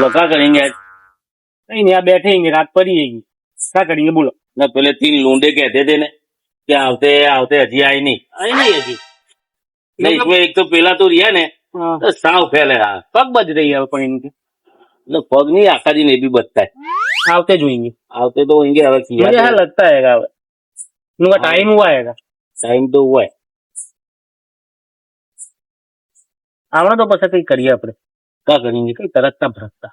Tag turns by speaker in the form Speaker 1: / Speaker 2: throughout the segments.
Speaker 1: लो क्या करेंगे आज?
Speaker 2: नहीं नहीं, आप बैठेंगे, रात पड़ेगी, क्या करेंगे बोलो?
Speaker 1: ना पहले 3 लूंडे कहते थे ने कि आवते आवते हजी आई नहीं हजी नहीं, इसमें एक तो पहला तो रिया ने
Speaker 2: हाँ,
Speaker 1: तो साव फैले हाँ
Speaker 2: पग बज रही है पर इनकी,
Speaker 1: मतलब पग नहीं आखा दिन ये भी बचता है
Speaker 2: आवते जोएंगे।
Speaker 1: आवते तो होंगे अब किया
Speaker 2: मुझे ऐसा लगता है उनका
Speaker 1: हाँ।
Speaker 2: टाइम हुआ है।
Speaker 1: टाइम तो हुआ है
Speaker 2: आवड़ा तो बस कहीं करिए अपने,
Speaker 1: क्या करेंगे
Speaker 2: कहीं तरकता भरकता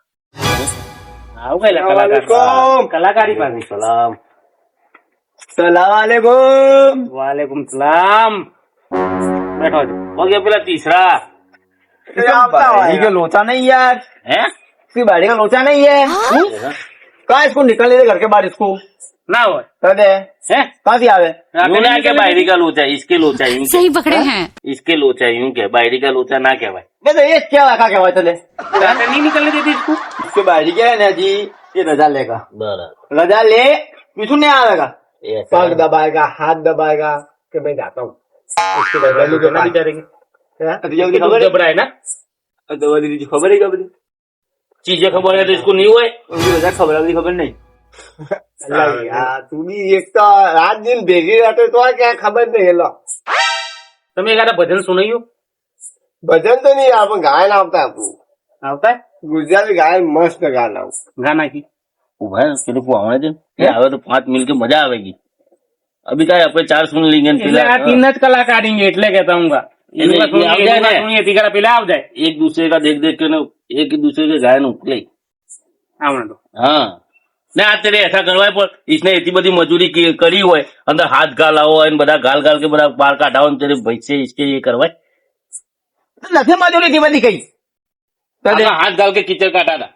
Speaker 2: आओ गए कलाकार, कलाकारी पास।
Speaker 1: सलाम
Speaker 3: सलामकुम।
Speaker 2: वालेकुम सलाम, बैठो जी।
Speaker 1: हो गया पहला तीसरा
Speaker 3: बाड़ी का लोचा नहीं यार,
Speaker 1: है
Speaker 3: इसकी बाड़ी का लोचा नहीं है। कहा इसको निकलने दे घर के बाहर, इसको
Speaker 2: ना हो
Speaker 3: कह दे
Speaker 1: हैं?
Speaker 3: कहाँ से आवे।
Speaker 1: यूं ना क्या बाहरी का लोचा इसके लोचा यूं
Speaker 4: सही पकड़े हैं।
Speaker 1: इसके लोचा यूं क्या बाहरी का लोचा ना क्या भाई
Speaker 3: वैसे ये क्या रखा क्या चले,
Speaker 2: रात नहीं निकलने देती इसको।
Speaker 3: इसके बाड़ी क्या है ना जी, ये रजा लेगा,
Speaker 1: बराबर
Speaker 3: रजा ले पीछू नहीं आवेगा,
Speaker 1: ऐसा
Speaker 3: पग दबाएगा, हाथ दबाएगा कि मैं जाता हूँ। इसके बाद
Speaker 2: लोग ना बिचारेंगे,
Speaker 3: खबर
Speaker 2: जबड़ा है ना,
Speaker 3: खबर है कब
Speaker 1: चीजें खबर है तो इसको नहीं हुआ है
Speaker 3: उनकी रजा खबर नहीं। अल्लाह यार, तू भी एक तो रात दिन भेगी रहते तो क्या खबर नहीं है लो।
Speaker 2: તમે એકાદા ભજન સુનાયો?
Speaker 3: भजन तो नहीं, आप गायन आता है आपको,
Speaker 2: આવતા है
Speaker 3: गुजराती गायन मस्त गाना।
Speaker 2: गाना की?
Speaker 1: भाई तेरे को आने दे ये आवे तो 5 मिल के मजा आवेगी अभी क्या है, अपने 4 सुन लेंगे ने
Speaker 2: એટલે આ तीन જ કલાકારી છે એટલે કહેતા હું સુણીએ તીકડા પેલા આવ જાય
Speaker 1: एक दूसरे का देख देख के ना एक दूसरे के गायन उकले
Speaker 2: આવણા तो
Speaker 1: हाँ ने आज तेरे ऐसा करवाए पर इसने इतनी बड़ी मजूरी करी हुआ है अंदर हाथ गालाओ इन बड़ा गाल गाल के बड़ा बाल काटाओ तेरे भाई से इसके ये करवाए
Speaker 3: નથી મજૂરી થી બધી કઈ
Speaker 1: हाथ गाल के कीचड़ काटा था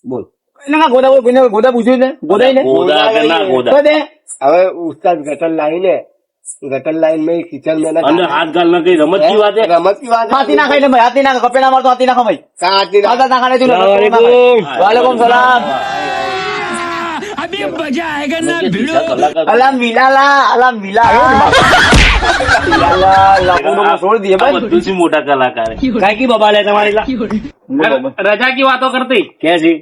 Speaker 3: બોલ ગોદા કોઈને ગોદા પૂછ્યું ને ગોદાઈ ને
Speaker 1: गोदा के ना गोदा
Speaker 3: તો દે હવે ઉસ્તાદ ગટર લાઈન ને ગટર લાઈન में किचन में ना
Speaker 1: अंदर हाथ गाल ना कहीं रमत की बात है
Speaker 3: रमत की बात हाथी ना खाई ले भाई, हाथी ना कपड़ा मार तो हाथी ना खा भाई, हाथी ना खाने तू। वालेकुम सलाम।
Speaker 4: अभी मजा आएगा ना
Speaker 1: कलाकार
Speaker 3: अला मिलाला, अला मिलाला लाखों को छोड़ दिए भाई।
Speaker 1: બધું થી મોટા કલાકાર है
Speaker 2: काय की बाबा ले तुम्हारी ला रजा की बातों करती कैसी?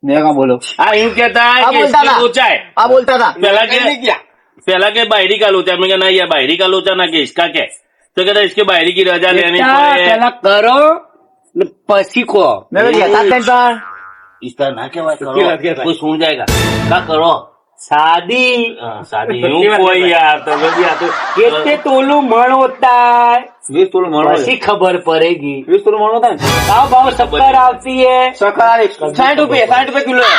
Speaker 3: देखा बोलो,
Speaker 1: हाँ यूं कहता है
Speaker 3: हाँ,
Speaker 1: कि
Speaker 3: बोलता
Speaker 1: इसके
Speaker 3: था।
Speaker 1: लोचा है
Speaker 3: आप बोलता था
Speaker 1: पहला के बाहरी का लोचा मैं कहना ये बाहरी का लोचा ना कि इसका क्या है? तो कहता इसके बाहरी की रजा लेनी पड़े
Speaker 2: પેલા કરો ને પછી કો
Speaker 3: मैं तो कहता था
Speaker 1: इस तरह ना क्या बात
Speaker 2: सच्ची बात
Speaker 1: करो
Speaker 2: कहता है।
Speaker 1: कोई सुन जाएगा क्या करो
Speaker 2: शादी
Speaker 1: हाँ, शादी
Speaker 2: सच्ची
Speaker 1: यूं
Speaker 2: बात
Speaker 1: कोई
Speaker 2: कहता है।
Speaker 1: यार तो भी आते
Speaker 2: કેટલે તોલું મણ હોતા है
Speaker 3: 20 तोड़ मरो,
Speaker 2: પછી खबर पड़ेगी
Speaker 3: 20 तोड़ मरो था
Speaker 2: भाव भाव शक्कर आती है
Speaker 3: सरकार 60 रुपए किलो है,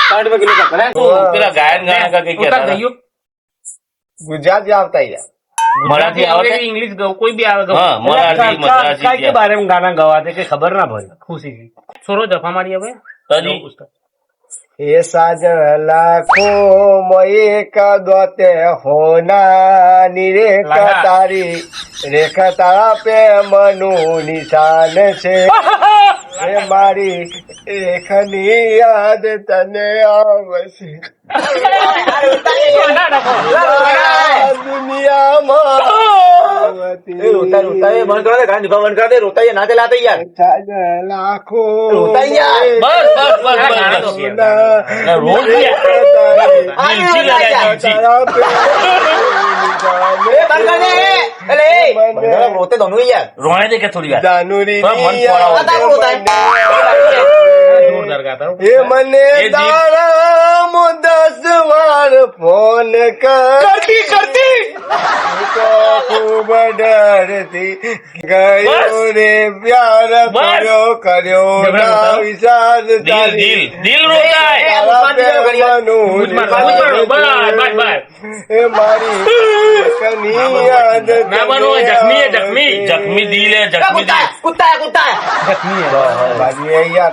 Speaker 3: 60 रुपए किलो शक्कर है।
Speaker 1: तेरा गायन गाना का क्या
Speaker 2: ઉતાર
Speaker 1: था
Speaker 2: દઈયો
Speaker 3: गुजरात आवता ही है।
Speaker 1: मराठी आवड़े
Speaker 2: इंग्लिश गाओ कोई भी આવે
Speaker 1: हाँ, मराठी, मद्रासी
Speaker 2: काय के
Speaker 1: क्या?
Speaker 2: बारे में गाना गवाते के खबर ना पड़े खुशी की छोरो जफा मारी હવે
Speaker 1: तनी
Speaker 3: ये साजन लाखों एक दोते होना निरेख
Speaker 2: लगा।
Speaker 3: तारी रेख तारा पे मनु निशान से ये मारी रेखनी याद तने आवसे दुनिया साजन लाखों
Speaker 1: बस बस बस बस बस ना रोज दिया दिलची लगा दिलची
Speaker 3: रोते दोनों ही यार
Speaker 1: रोने दे क्या थोड़ी बात
Speaker 3: जानूरी
Speaker 1: थोड़ा मन थोड़ा
Speaker 2: जोरदार गाता हूँ
Speaker 3: ये मने
Speaker 1: ये जी-
Speaker 3: दारा मुदस बार फोन करती खूब डरती गयो रे प्यार करो ना विचार
Speaker 1: दिल दिल दिल रोता है
Speaker 3: मारी कनी याद
Speaker 1: ना बनो जख्मी है जख्मी जख्मी दिल है जख्मी दिल
Speaker 3: कुत्ता है बाजी है यार,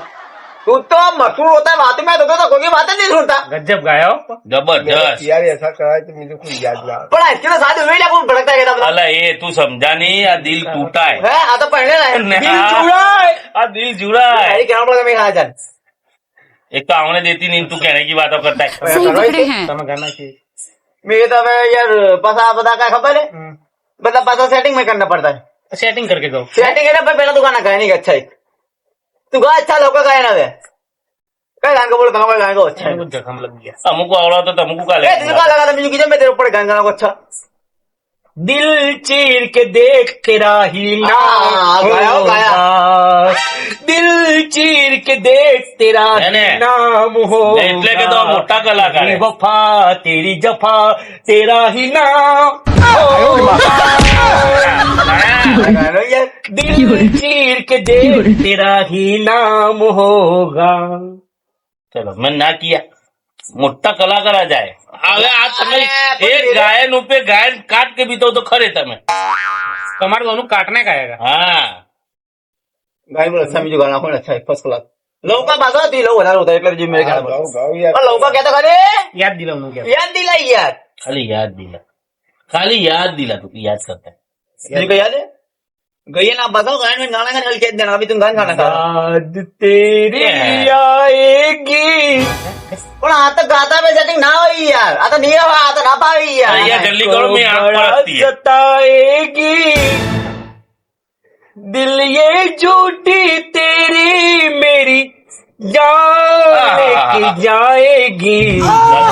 Speaker 3: तू तो मशहूर होता है बातें में तो कोई बातें नहीं सुनता
Speaker 2: गजब गाया हो
Speaker 1: जबरदस्त
Speaker 3: यार। ऐसा करा तो मुझे कुछ याद ना
Speaker 5: पण इसके तो शादी हुई ना कौन भड़कता है कहता
Speaker 1: अला ये तू समझा नहीं या दिल टूटा है
Speaker 5: है आता पढ़ने ना
Speaker 1: दिल जुड़ा है दिल जुड़ा है
Speaker 5: अरे क्या पड़ेगा मैं कहा चल
Speaker 1: एक तो आवने देती नहीं तू कहने की बातों करता है
Speaker 4: सही पकड़े हैं।
Speaker 2: તમે ગાના चाहिए
Speaker 5: मैं तो मैं यार पसा पता का खबर है मतलब पसा सेटिंग में करना पड़ता है
Speaker 2: सेटिंग करके गाओ
Speaker 5: सेटिंग है ना पर पहला दुकान का है नहीं अच्छा है તું ગા અચ્છા લોકો ગાય ના હવે કઈ ગાન બોલો તમે કોઈ ગાન ગો અચ્છા
Speaker 2: कुछ जख्म लग गया
Speaker 1: અમુક આવડો તો અમુક કાલે
Speaker 5: એ તું કા લગા બીજું કીધું મેં તેરે ઉપર ગાન ગાના કો અચ્છા
Speaker 2: दिल चीर के देख तेरा ही नाम
Speaker 5: गाया, गाया।
Speaker 2: होगा। दिल चीर के देख तेरा
Speaker 1: है ने?
Speaker 2: ही नाम होगा।
Speaker 1: એટલે કે તો આ મોટા કલાકાર હે.
Speaker 2: वफा तेरी जफा तेरा ही नाम होगा।
Speaker 5: ગાનો યાર
Speaker 2: दिल चीर के देख तेरा ही नाम होगा।
Speaker 1: ચલો મેં ના કિયા મોટા કલાકાર આ જાય હવે આ તમે એક ગાયન ઉપે ગાયન કાટ કે બીતો તો ખરે તમે
Speaker 2: तुम्हारे दोनों काटने का आएगा।
Speaker 1: હા
Speaker 5: ગાય બોલો અચ્છા બીજું ગાના કોણ અચ્છા ફર્સ્ટ ક્લાસ લૌકા બાગા દી લો વધારે હોતા એટલે જે મેરે ગાના
Speaker 3: ગાવ ગાવ યાર
Speaker 5: પણ લૌકા કહેતા ખરે
Speaker 2: याद दिला उन्होंने क्या
Speaker 5: યાદ દિલાઈ યાર
Speaker 1: ખાલી યાદ દિલા તું યાદ કરતા
Speaker 5: બીજું કઈ યાદ હે ગઈએ ના બતાओ गायन में गाना गाना हल्के देना अभी तुम गान गाना गा
Speaker 2: याद तेरी आएगी।
Speaker 5: પણ આ તો ગાતા में सेटिंग ना हुई यार आ तो नहीं हुआ आ तो ना पाई यार
Speaker 1: અહીંયા જલ્દી करो मैं आँख पड़ती है
Speaker 2: सताएगी दिल ये झूठी तेरी मेरी जान की जाएगी।
Speaker 1: वाह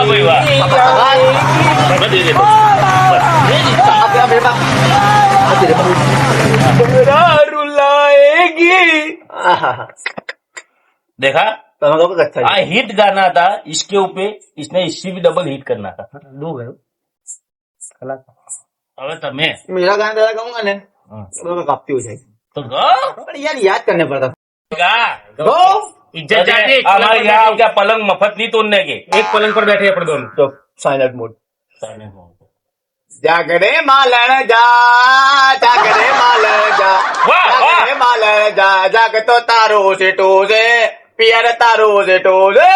Speaker 1: भाई वाह मैं दे देता हूँ।
Speaker 5: अब मेरे पास तेरे पास
Speaker 2: मेरा रुलाएगी।
Speaker 5: आहा
Speaker 1: देखा
Speaker 5: તમે કહો કે अच्छा
Speaker 1: आ हिट गाना था इसके ऊपर इसने इससे भी डबल हिट करना था
Speaker 2: दो गए
Speaker 1: હવે તમે
Speaker 5: मेरा गाना दादा कहूंगा ना
Speaker 1: हाँ।
Speaker 5: तो मैं काफी हो जाएगी
Speaker 1: તો ગાઓ
Speaker 5: पर यार याद करने पड़ता
Speaker 1: गा
Speaker 5: गो
Speaker 2: इज्जत जाती है, एक पलंग
Speaker 1: हमारे
Speaker 2: पर
Speaker 1: यहाँ
Speaker 2: बैठे-
Speaker 1: क्या पलंग मफत नहीं तोड़ने के
Speaker 2: एक पलंग पर बैठे अपने दोनों।
Speaker 5: तो साइलेंट मोड जागरे मालन जा जागरे मालन जा
Speaker 1: वाह, वाह।
Speaker 5: जागरे मालन जा जाग तो तारो से टोजे पियर तारो से टोजे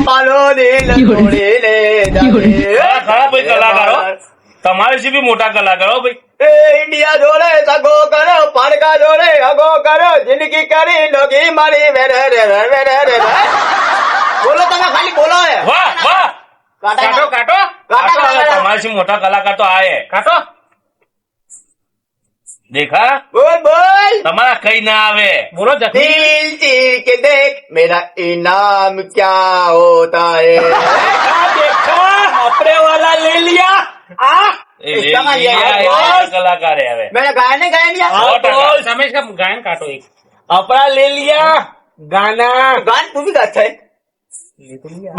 Speaker 5: पालो दिल तोड़े ले जाए
Speaker 1: खरा भाई कलाकारो તમારે થી બી મોટા કલાકારો ભાઈ
Speaker 5: ए इंडिया जोड़े सगो करो पाड़का जोड़े अगो करो जिंदगी करी लोगी मारी मेरे रे रे रे रे बोलो તમે ખાલી બોલો है
Speaker 1: વાહ વાહ
Speaker 5: काटा
Speaker 2: काटो काटो
Speaker 5: काटा
Speaker 1: કાટો, હવે
Speaker 5: काटा
Speaker 1: તમારે થી મોટા કલાકાર તો આયે
Speaker 2: काटो।
Speaker 1: દેખા
Speaker 5: बोल बोल
Speaker 1: તમારા કઈ ના આવે
Speaker 2: बोलो जख्मी।
Speaker 5: दिल चीर के देख मेरा इनाम क्या होता है
Speaker 2: देखा अपने वाला ले लिया।
Speaker 1: એ
Speaker 5: इसका मान लिया
Speaker 1: એ
Speaker 5: यार,
Speaker 1: મોટા
Speaker 5: बोल।
Speaker 1: કલાકાર હે હવે
Speaker 5: मैंने गाया नहीं गाया नहीं
Speaker 1: हाँ।
Speaker 2: बोल समय का गायन काटो एक अपना ले लिया गाना।
Speaker 5: गान तू भी अच्छा है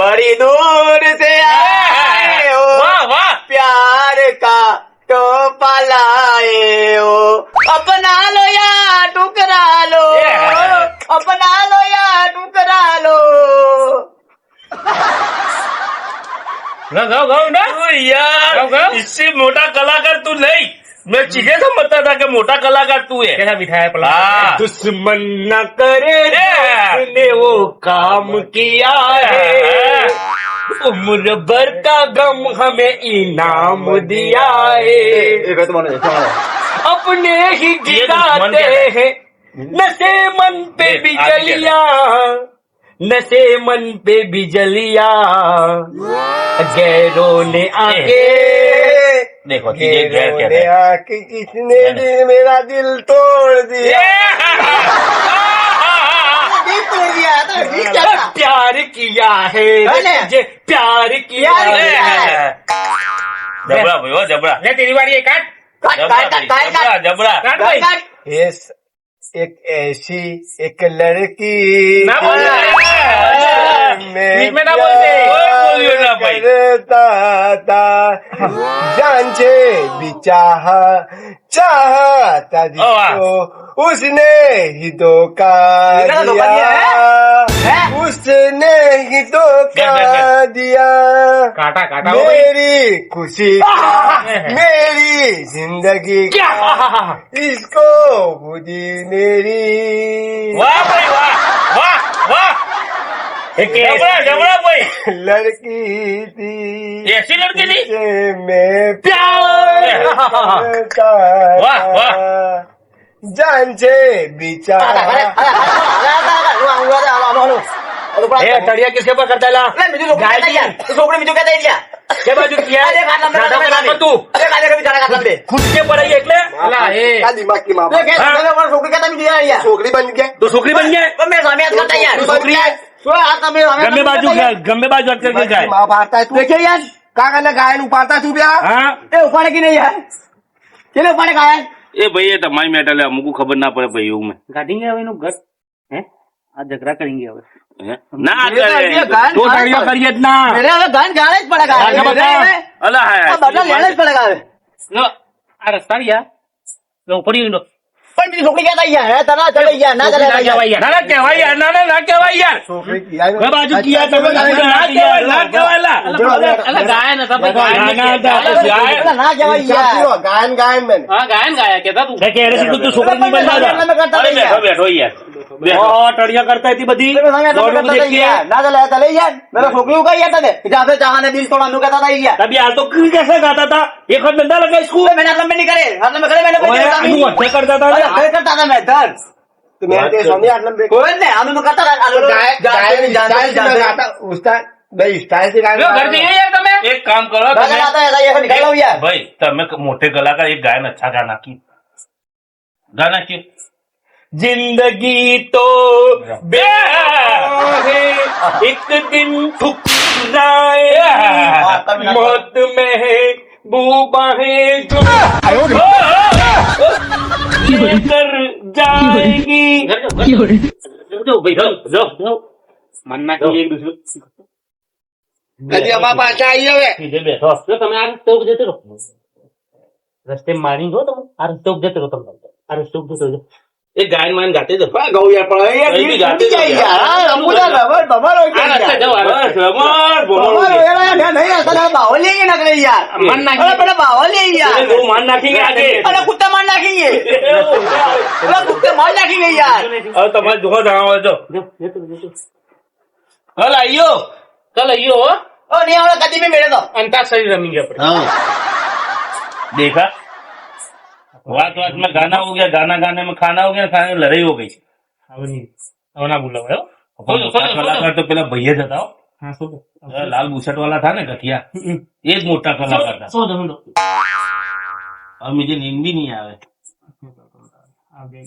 Speaker 5: बड़ी दूर से आए हो
Speaker 1: વાહ વાહ
Speaker 5: प्यार का तो पलाए हो अपना लो या टुकरा लो अपना लो या टुकरा लो
Speaker 2: गाओ गाओ गाओ ना।
Speaker 1: ओ यार
Speaker 2: गाओ, गाओ।
Speaker 1: इससे मोटा कलाकार तू नहीं मैं चीजें समझता था कि मोटा कलाकार तू है
Speaker 2: कैसा बिठाया पलंग
Speaker 1: हाँ।
Speaker 2: पर? दुश्मन न करे ने वो काम किया है उम्र भर का गम हमें इनाम दिया है अपने ही
Speaker 1: ये दुश्मन
Speaker 2: गिराते
Speaker 1: क्या है?
Speaker 2: हैं नशे मन पे
Speaker 1: देख,
Speaker 2: भी
Speaker 1: आगे
Speaker 2: जलिया नशे मन पे भी जलिया गैरों ने आके
Speaker 1: देखो चीजें गैर कहते हैं
Speaker 3: कि किसने दिल मेरा दिल तोड़ दिया
Speaker 2: प्यार किया है
Speaker 5: अरे।
Speaker 2: तुझे प्यार किया
Speaker 5: प्यार
Speaker 2: है
Speaker 5: किया है।
Speaker 1: जबरा भाई वो जबरा
Speaker 2: ले तेरी बारी है काट
Speaker 1: जबरा भाई, जबरा जबरा
Speaker 2: काट भाई
Speaker 3: यस एक ऐसी एक लड़की
Speaker 2: ना बोल
Speaker 3: मैं
Speaker 2: बीच में ना बोलते।
Speaker 1: ओए, बोलियो ना भाई।
Speaker 3: करता था जान से भी चाहता
Speaker 1: वाह।
Speaker 3: जिसको उसने ही धोखा
Speaker 5: इतना धोखा दिया
Speaker 3: दिया उसने ही धोखा
Speaker 1: कर।
Speaker 3: दिया
Speaker 2: काटा काटा हो गई।
Speaker 3: मेरी खुशी मेरी जिंदगी
Speaker 2: क्या
Speaker 3: इसको बुद्धि मेरी
Speaker 1: वाह भाई वाह वाह वाह जबरा जबरा भाई
Speaker 3: लड़की थी
Speaker 1: ऐसी लड़की थी
Speaker 3: जिसे मैं
Speaker 2: प्यार
Speaker 3: करता
Speaker 1: वाह, वाह।
Speaker 3: था। जान से बिचारा
Speaker 2: ए तड़िया किसके ऊपर करता है ला के बाजू किया नाटक बना तू खुद के पर आई એટલે અલા, એ.
Speaker 3: क्या दिमाग की माँ
Speaker 5: तो क्या तुम्हें और छोकरी का तुम दिया यार
Speaker 3: छोकरी बन गया
Speaker 1: તું છોકરી બન જાય
Speaker 5: तो मैं सामने हाथ करता यार
Speaker 3: छोकरी है।
Speaker 5: तो हाथ में
Speaker 1: ગમે બાજુ ગમે બાજુ વાત કરીને જાય
Speaker 3: माँ मारता है तू
Speaker 5: देखिए यार
Speaker 3: क्या करना गायन उपाड़ता है तू ब्याह
Speaker 1: હા
Speaker 5: ये उपाड़े की नहीं यार किने उपाड़े का है
Speaker 1: એ ભાઈ એ તમારી મેટર લે અમુક ખબર ના પડે ભાઈ એવું મેં
Speaker 2: કાઢીને હવે એનું ઘર હે આ ઝઘડા કરેંગે હવે
Speaker 1: હે? ના
Speaker 5: ये तो
Speaker 1: કરે
Speaker 5: ये गान
Speaker 2: તો ટાળીઓ કરીએ જ ના
Speaker 5: मेरे हमें गान गाना ही पड़ेगा
Speaker 2: गाना
Speaker 5: मेरे
Speaker 2: बता।
Speaker 5: हमें
Speaker 1: અલા હા
Speaker 5: अब बदला लेना ही पड़ेगा
Speaker 2: લો આ રસ્તા રહ્યા લો પડી ગયો
Speaker 5: पर मेरी छोकरी कहता यार है तना चले यार ना चले
Speaker 2: ના કહેવાય યાર
Speaker 1: ના ના કહેવાય યાર ના કહેવાય યાર
Speaker 3: छोकरी किया है।
Speaker 1: ગમે બાજુ કિયા તમે ના કહેવાય લા
Speaker 2: અલા ગાયન હતા ભાઈ ગાયન
Speaker 1: ના, ના,
Speaker 2: અલા,
Speaker 1: ના,
Speaker 2: ગાયન.
Speaker 5: अरे ना जवाई
Speaker 3: चाहती
Speaker 5: यार
Speaker 3: हो, गायन गायन मैंने
Speaker 2: હા ગાયન ગાયા કેતા તું
Speaker 1: કે એને સીધું તું છોકરી નહીં બનતા
Speaker 5: मैं करता
Speaker 1: અરે
Speaker 5: नहीं
Speaker 1: બેઠો
Speaker 5: यार
Speaker 1: બેઠો યાર બેઠો
Speaker 2: ટળિયા કરતા હતી બધી
Speaker 5: मेरे संग ऐसा
Speaker 1: દોડું
Speaker 5: करता था
Speaker 1: દેખીએ
Speaker 5: यार ना चले चले यार मेरा छोकरी को यार तने जहाँ पे चाहने दिल तोड़ा नु कहता था यार
Speaker 1: तभी यार तो कैसे गाता था एक हाथ धंधा लगा इसको
Speaker 5: मैंने हाथ में नहीं करे हाथ में करे मैंने कोई
Speaker 1: ओए,
Speaker 5: करता
Speaker 1: तू
Speaker 5: नहीं
Speaker 1: अच्छा करता था
Speaker 5: अरे घर करता था मैं डर
Speaker 3: तो मेरे तेरे सामने आठ नंबर
Speaker 5: कोई नहीं हम तो करता था
Speaker 3: गायन स्टाइल से मैं गाता उसका भाई स्टाइल से गायन
Speaker 2: લો, ઘર
Speaker 3: गाता
Speaker 2: જઈએ યાર તમે
Speaker 1: एक काम करो
Speaker 5: गाना
Speaker 1: તમે
Speaker 5: आता है ऐसा ये निकल लो यार
Speaker 1: भाई તમે मोटे कलाकार एक गायन अच्छा गाना की गाना की
Speaker 2: जिंदगी तो बेकार है एक दिन ठुकराए मौत में है बूबा है जो लेकर जाएगी
Speaker 1: जो भाई जो जो
Speaker 2: મન નાખી એક દૂસરું
Speaker 3: कभी हमारे पास आई है
Speaker 1: सीधे बैठो
Speaker 2: જો તમે આ રસ્તે ઉપર જતો રહો રસ્તે મારી જો તમે આ રસ્તે ઉપર જતો રહો તમે આ રસ્તે ઉપર જતો રહો
Speaker 1: एक गायन वायन गाते तो
Speaker 5: गौ यार पड़ा यार
Speaker 1: कहीं भी
Speaker 5: दिल
Speaker 1: जाते
Speaker 5: टूट
Speaker 1: तो
Speaker 5: जाए यार हम पूरा रबर बबर हो
Speaker 2: આ રસ્તે
Speaker 5: गया
Speaker 2: જાઓ આ રસ્તે
Speaker 1: बस रमण
Speaker 5: बबर हो
Speaker 1: बोलो
Speaker 5: गया यार नहीं ऐसा ना बावली ही नकले यार
Speaker 2: મન
Speaker 5: अरे
Speaker 2: નાખી
Speaker 5: बड़ा बावली है यार
Speaker 1: वो मान नाखेंगे आगे
Speaker 5: अरे कुत्ता मार नाखेंगे अरे कुत्ते मार नाखेंगे यार
Speaker 1: और तुम्हारे दुखा जाओ जो कल आइयो
Speaker 2: ચાલ અయ్યો
Speaker 5: ओ नहीं हमारा कदी में मेरे तो
Speaker 2: અંતાક્ષરી રમી ગયા આપણે
Speaker 1: देखा बात बात में गाना हो गया गाना गाने में खाना हो गया खाने में लड़ाई हो गई
Speaker 2: હવે નહીં હવે ના બોલાવો
Speaker 1: अपन मोटा कलाकार तो पहला भैया जता हो
Speaker 2: હા શું
Speaker 1: लाल बुशर्ट वाला था ना गठिया ये ज मोटा कलाकार था
Speaker 2: શું જમણો
Speaker 1: और मुझे नींद भी नहीं आवे
Speaker 2: આ બે